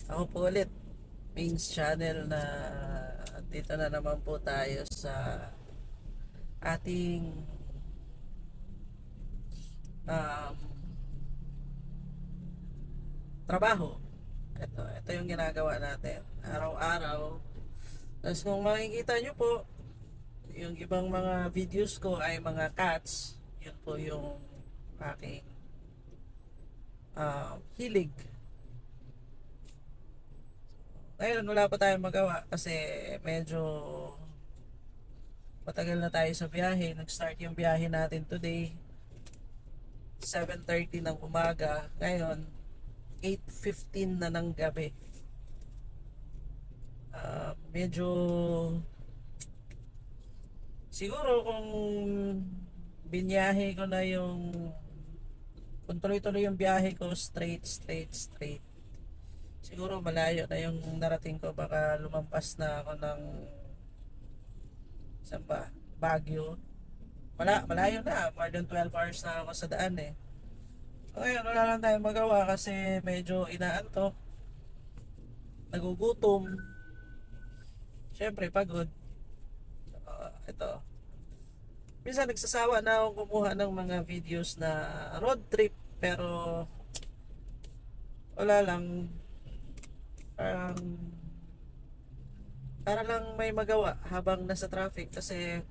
Ako po ulit, Pings Channel na dito na naman po tayo sa ating um, trabaho. Ito yung ginagawa natin araw-araw. Tapos kung makikita nyo po, yung ibang mga videos ko ay mga cats. Yun po yung aking hilig. Ngayon wala pa tayong magawa kasi medyo matagal na tayo sa biyahe. Nag-start yung biyahe natin today 7:30 ng umaga. Ngayon 8:15 na ng gabi. Medyo siguro kung binyahe ko na yung kung tuloy-tuloy yung biyahe ko straight, siguro malayo na yung narating ko. Baka lumampas na ako ng saan ba? Baguio. Malayo na, more than 12 hours na ako sa daan eh. Ngayon wala lang tayong magawa kasi medyo inaantok, nagugutom, syempre pagod. Ito, minsan nagsasawa na akong kumuha ng mga videos na road trip, pero wala lang, parang para lang may magawa habang nasa traffic. Kasi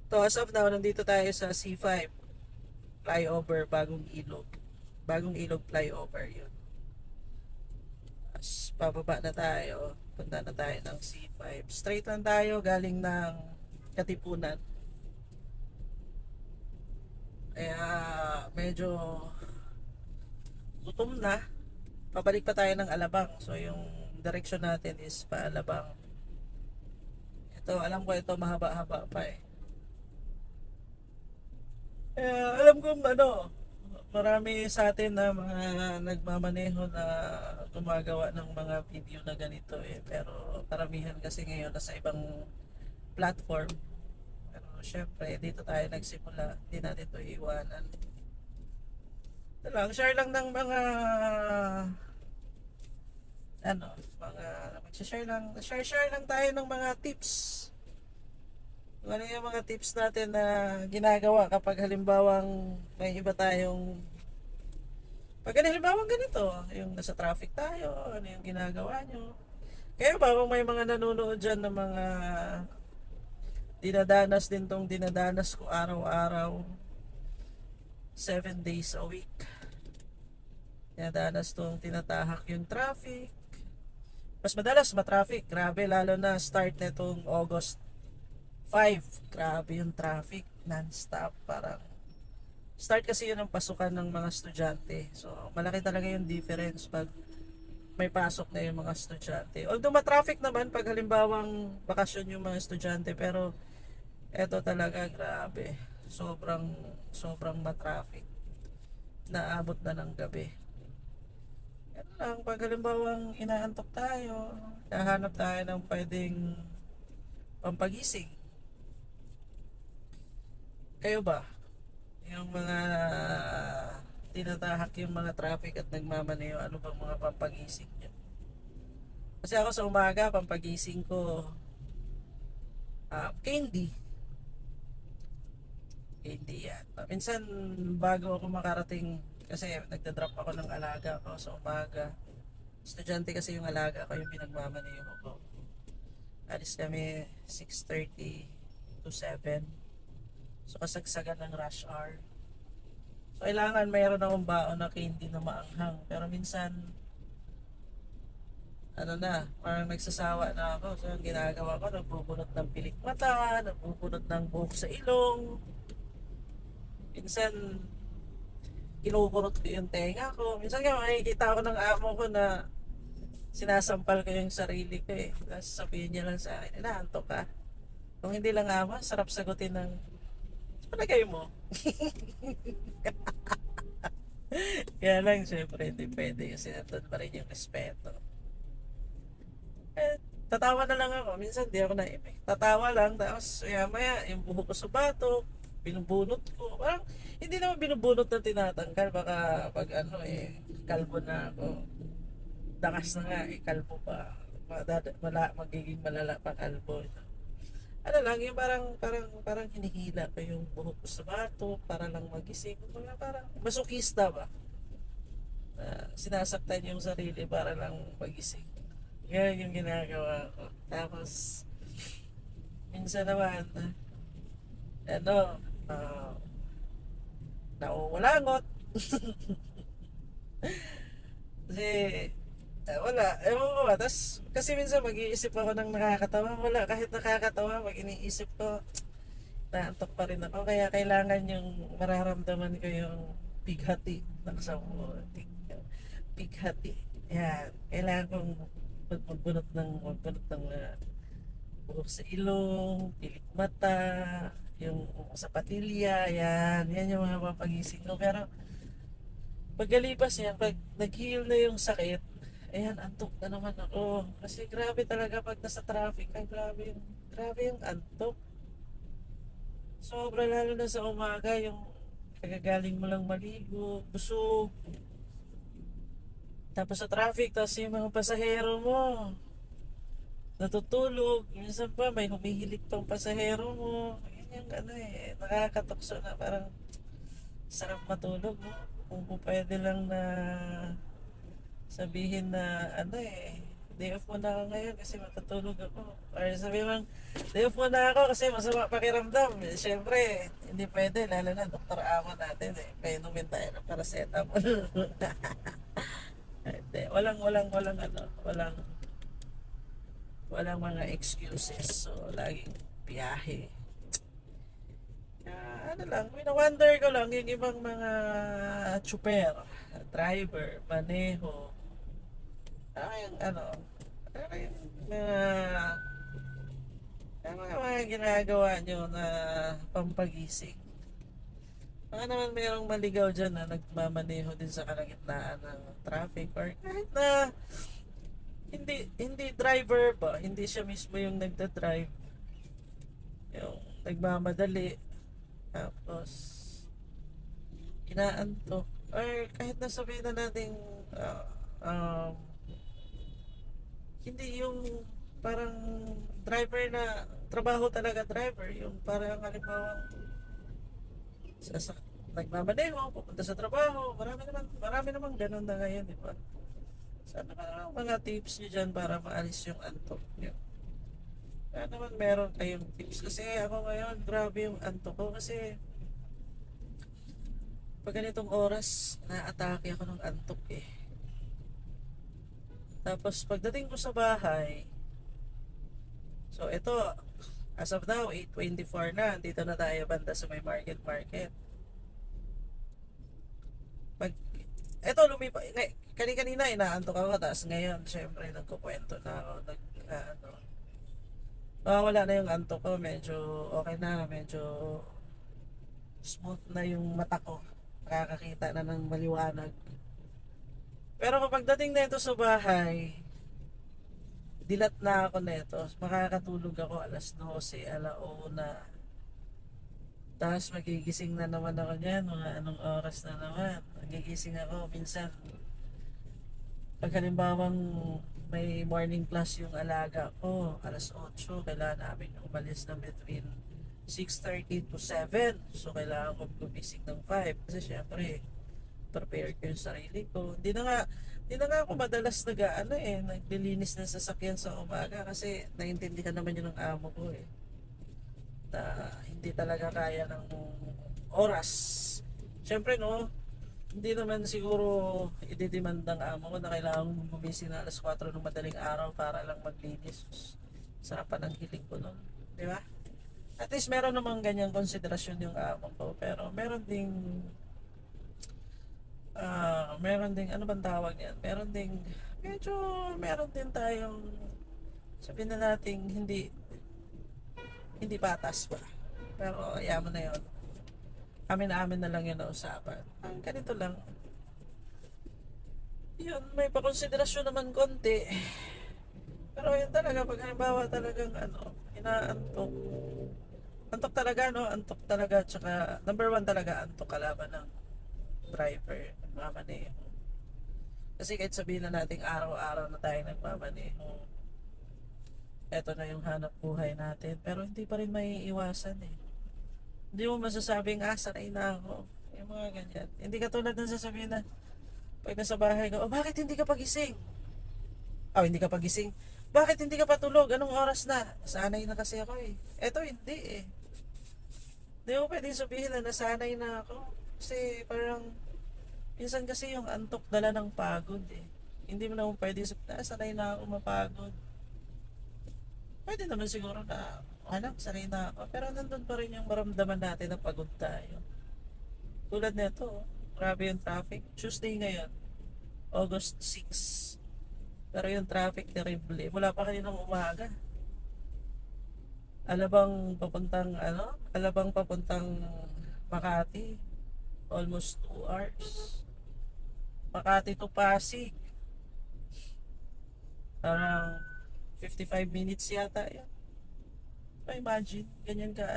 to, as of now nandito tayo sa C5 flyover, bagong ilog flyover yun. As pababa na tayo, punta na tayo ng C5, straight lang tayo galing ng Katipunan. Kaya medyo gutom na. Pabalik pa tayo ng Alabang, so yung direction natin is pa Alabang. Ito, alam ko ito mahaba-haba pa eh. Alam ko marami sa atin na mga nagmamaneho na gumagawa ng mga video na ganito eh. Pero karamihan kasi ngayon nasa ibang platform. Pero syempre, dito tayo nagsimula. Hindi natin ito iiwanan. Ito lang, share lang ng mga ano, mga share lang tayo ng mga tips. Ano yung mga tips natin na ginagawa kapag halimbawang may iba tayong pag halimbawang ganito, yung nasa traffic tayo, ano yung ginagawa nyo. Kaya ba kung may mga nanonood dyan ng mga dinadanas din tong dinadanas ko araw-araw, 7 days a week. Dinadanas tong tinatahak yung traffic. Mas madalas matraffic, grabe, lalo na start netong August 5. Grabe yung traffic, non-stop. Parang start kasi yun ang pasukan ng mga estudyante. So, malaki talaga yung difference pag may pasok na yung mga estudyante. Although matraffic naman pag halimbawang bakasyon yung mga estudyante, pero eto talaga grabe. Sobrang matraffic. Naabot na ng gabi. Yan lang, pag halimbawang inaantok tayo, hahanap tayo ng pwedeng pampagising. Kayo ba? Yung mga tinatahak yung mga traffic at nagmamaneho, ano bang mga pampagising nyo? Kasi ako sa umaga, pampagising ko, candy. Candy yan. Minsan, bago ako makarating, kasi nagda-drop ako ng alaga ko sa umaga. Estudyante kasi yung alaga ko, yung pinagmamaneho ko. Alis kami 6:30 to 7. So kasagsagan ng rush hour. So kailangan mayroon akong baon na candy na maanghang. Pero minsan, parang nagsasawa na ako. So ang ginagawa ko, nagbubunot ng pilik mata, nagbubunot ng buhok sa ilong. Minsan, kinukurot ko yung tenga ko. Minsan nga makikita ako ng amo ko na sinasampal ko yung sarili ko eh. Tapos sabihin niya lang sa akin, inaantok ka. Kung hindi lang amo, sarap sagutin ng palagay mo. Kaya lang, syempre, hindi pwede kasi nandun pa rin yung respeto. Tatawa na lang ako. Minsan di ako naimik. Tatawa lang, tapos maya yung buhok ko sa batok, binubunot ko. Parang, hindi naman binubunot na tinatanggal. Baka pag kalbo na ako. dakas na nga, kalbo pa. Magiging malala pa kalbo. Ano lang, yung parang hinihila pa yung buhok ko sa bato para lang magising. Parang masokista ba? Sinasaktan yung sarili para lang magising. Yan yung ginagawa ko. Tapos, minsan naman, ano, uh, nauulangot. Kasi, wala. Ewan ko ba. Tapos, kasi minsan mag-iisip ako ng nakakatawa. Wala. Kahit nakakatawa, pag iniisip ko, naantok pa rin ako. Kaya kailangan yung mararamdaman ko yung pighati. Nakasama pighati. Yan. Kailangan kong magbunot ng buhok sa ilong, pilik mata, yung sa patilya, yan. Yan yung mga papagising ko. Pero, pagkalipas yan, pag nag-heal na yung sakit, ayan, antok na naman ako. Kasi grabe talaga pag nasa traffic, ay grabe yung antok. Sobra lalo na sa umaga, yung kagagaling mo lang maligo, busog. Tapos sa traffic, tapos yung mga pasahero mo, natutulog. Minsan pa may humihilik pang pasahero mo. Yan yung nakakatukso na parang sarap matulog, no? Kung pwede lang na sabihin na day off mo na ako ngayon kasi matutulog ako. Or sabihin mo, day off mo na ako kasi masama pakiramdam. Siyempre, hindi pwede, lalo na doktor amo natin painumin tayo ng paracetamol. Hindi, walang mga excuses. So, laging biyahe. Lang, wonder ko lang yung ibang mga chuper, driver, maneho. Mga ginagawa nyo na pampagising. Baka naman mayroong maligaw dyan na nagmamaneho din sa kalagitnaan ng traffic or kahit na hindi driver ba, hindi siya mismo yung nagda-drive. Yung nagmamadali tapos inaantok or kahit na sabihin na natin hindi yung parang driver na trabaho talaga driver yung parang halimbawa nagmamaneho pupunta sa trabaho marami naman ganun na ngayon, di ba? Sana naman mga tips nyo dyan para maalis yung antok nyo. Kaya naman meron kayong tips kasi ako ngayon grabe yung antok ko kasi pag ganitong oras naatake ako ng antok tapos pagdating ko sa bahay, so ito as of now 8:24 na, dito na tayo banda sa may market pag ito kanina inaantok ako tapos ngayon syempre nagkukwento na ako wala na yung antok ko, medyo okay na, medyo smooth na yung mata ko, nakakakita na ng maliwanag. Pero kapag dating na ito sa bahay, dilat na ako nito, makakatulog ako alas 12, alauna. Tapos magigising na naman ako niyan, mga anong oras na naman. Magigising ako minsan. Pag halimbawang may morning class yung alaga ko, alas 8, kailangan namin umalis na between 6:30 to 7. So kailangan ko gumising ng 5 kasi syempre prepare ko yung sarili ko. Hindi na nga ako madalas naglilinis ng sasakyan sa umaga kasi naiintindihan naman yun ng amo ko na hindi talaga kaya ng oras. Syempre hindi naman siguro i-demand ng amo ko na kailangan gumising na alas 4 ng madaling araw para lang maglinis. Sarapan ng hiling ko nun, di ba? At least meron namang ganyang konsiderasyon yung amo ko, pero meron ding ano bang tawag yan? Meron din tayong sabihin na natin hindi patas ba? Pero ayaw mo na yun. Amin na lang yun na usapan. Ganito lang. Yun, may pakonsiderasyon naman konti. Pero yun talaga, pag halimbawa talagang inaantok. Antok talaga, Antok talaga. Tsaka, number one talaga, antok kalaban ng driver. Nagmamaneho. Kasi kahit sabihin na natin araw-araw na tayo nagmamaneho, eto na yung hanap buhay natin. Pero hindi pa rin may iwasan eh. Hindi mo masasabing, sanay na ako. Yung mga ganyan. Hindi katulad ng sasabihin na, pag nasa bahay ka, bakit hindi ka pagising? Hindi ka pagising. Bakit hindi ka patulog? Anong oras na? Sanay na kasi ako eh. Eto hindi eh. Hindi mo pwedeng sabihin na nasanay na ako. Kasi parang, minsan kasi yung antok dala ng pagod eh. Hindi mo naman pwedeng sabihin, sanay na ako mapagod. Pwede naman siguro na, sanay na ako. Pero nandun pa rin yung maramdaman natin na pagod tayo. Tulad nito, grabe yung traffic. Tuesday ngayon, August 6. Pero yung traffic terrible. Mula pa kaninang umaga. Alabang papuntang Makati. Almost 2 hours. Makati to Pasig. Parang 55 minutes yata yan. Imagine, ganyan ka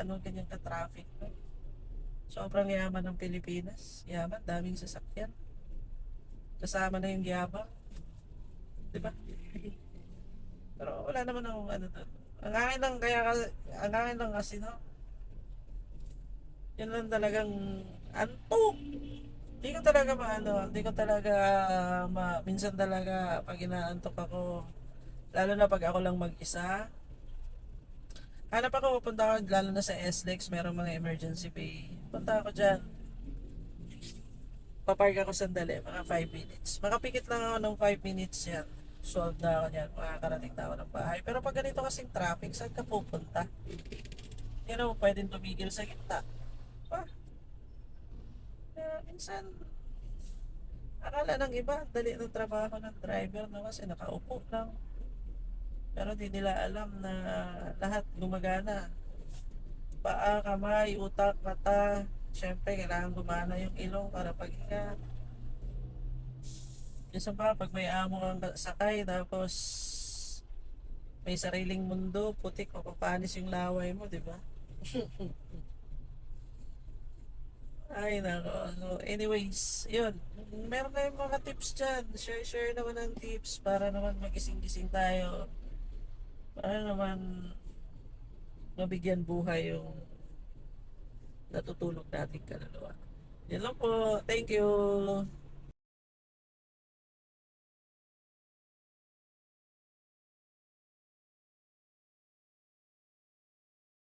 traffic. No? Sobrang yaman ng Pilipinas. Yaman, daming sasakyan. Kasama na yung yabang. Diba? Pero wala naman akong ano doon. Ang akin lang kasi no, yun lang talagang antok. Hindi ko talaga minsan talaga pag inaantok ako, lalo na pag ako lang mag-isa. Hanap ako, pupunta ako, lalo na sa SLEX, merong mga emergency pay. Punta ako dyan. Papark ako sandali, mga 5 minutes. Makapikit lang ako ng 5 minutes yan. Solve na ako yan, makakarating na ako ng bahay. Pero pag ganito kasing traffic, saan ka pupunta? Hindi na mo pwedeng tumigil sa gitna. Pa, kaya minsan, akala ng iba, dali ng trabaho ng driver na kasi nakaupo lang. Pero di nila alam na lahat gumagana. Paa, kamay, utak, mata. Siyempre, kailangan gumana yung ilong para paghinga. Minsan pa, pag may amo kang sakay, tapos may sariling mundo, putik, mapapanis yung laway mo, di ba? Ay, nako. So, anyways, yun. Meron kayong mga tips dyan. Share naman ng tips para naman magising-gising tayo. Para naman mabigyan buhay yung natutulog nating kaluluwa. Yan lang po. Thank you.